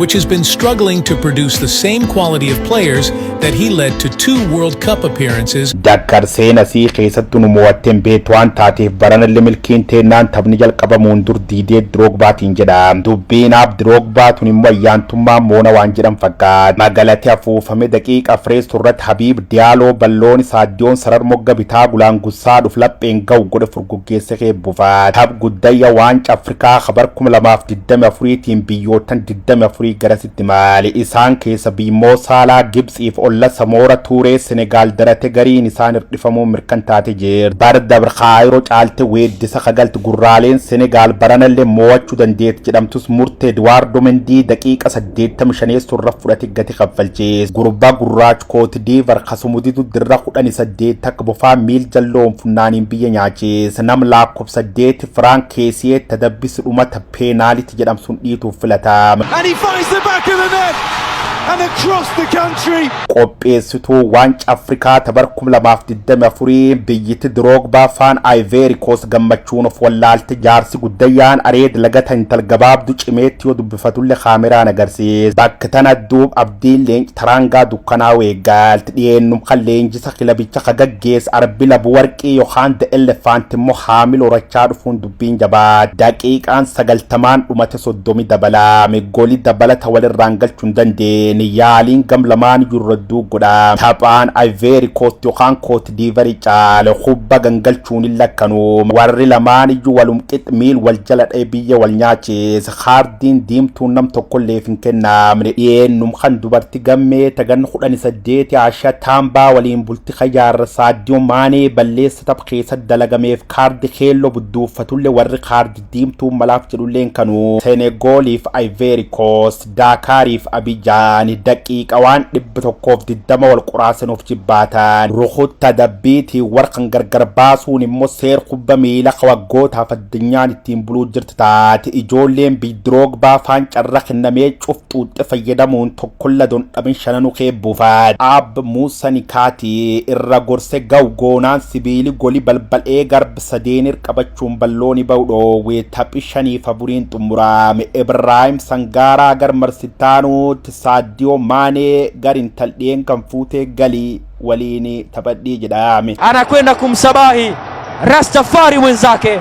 which has been struggling to produce the same quality of players that he led to 2 World Cup appearances. Dakar seena si keessattuu nu mo'attee beektu waan taateef baranallee milkiin teennaan taphni jalqabamuun dur diidee Drogbaatiin jedha. Dubbiinaaf Drogbaatuun immoo ayyaantummaa moona waan jedhan fakkaata. Magaalatti afuufame daqiiqa Firees turratti Habiib Diyaaloo balloon Saadiyoon sarar mogga bitaa gulaan gussaa dhuf lapheen ga'u godhe furguggeesse keebbufaat. Taph guddayya waanca Afrikaa khabar 2024tiin biyyootan 24 garasitti maali isaan keessa biimmoo Saalaa Gibsiif olla Samoora Tuuree Senegaal darate gariin isaan irdifamuu mirkan taate jeer Bardabr Kaayiroo caalte weeddisa kagalti gurraaleen Senegaal baranallee mo'achuu dandeetti jedhamtus murtee Eduardo Mendy daqiiqa 85 surra fudhate gati kaffalchees gurbaa gurraacha Cote d'Ivoire kasumuditu dirra 18 takka bofaa miil jalloon funnaaniin biyya nyaachees nam lakkoofsa 8 Frank Kessié tadabbis dhumata peenaalitti jedhamsuun dhiituuf filatama. The back of the net and across the country. Qopheessituu waanca Afrikaa tabar 2024 biyyatti Drogbaa faan Ivory Coast gammachuun of wallaalte jaarsi guddayyaan areed lagata intal gabaabdu cimeetti yoo dubbifatulle kaameraan agarsiis bakka tana duub abdiin leenci tarangaa dukkanaa weegaalti dhiyeennum kan leenjisa kilabicha kagaggees arbi labu warqii yookaan the elephant immoo haamil horachaa dhufuun dubbiin jabaa daqiiqaan 90 dhumate 30 dabalaame goolii dabalata walirraan galchuun dandeenye yaaliin gam lamaan yurraduu godha taphaan Ivory Coast yookaan Cote d'Ivoire caale hubba gangalchuun lakkanu warri lamaan iyyuu walumqix miil wal jala biyya wal nyaachees haardiin diimtuun nam tokkollee hin kennamne dhiyeennum kan dubarti gammee tagan 18 Asha Taambaa waliin bulti khayyaarra Saadiyo Maanee balleessa taph keessa dalagameef kaardi keelloo budduufatullee warri kaardi diimtuun malaaf jedhulleen kanu Senegaaliif Ivory Coast Dakariif Abidjan daqiiqa waan 120 wal quraasanuuf jibbaatan rukhutta dabbiitii warqan gargar baasuun immoo seer kubba miila waggootaaf addunyaan ittiin buluu jirti taate ijoolleen Drogbaa faan carra kennamee cuftuutti fayyadamuun tokkolla don dhabin shananu keebbufaat ab Muusaa Nikaatii irra gorse gawgoonaan sibiili goli balbal'ee garba sadeenir qabachuun ballooni ba'u dhoowwee taphi 5 faburiin xumuraame Ibrahim Sangaaraa gar marsitaanuutti Saadiyo Maanee garin taldheen kan fuutee galii waliini taphadhii jedhame anakwenda kumsabahi Rastafari wenzake.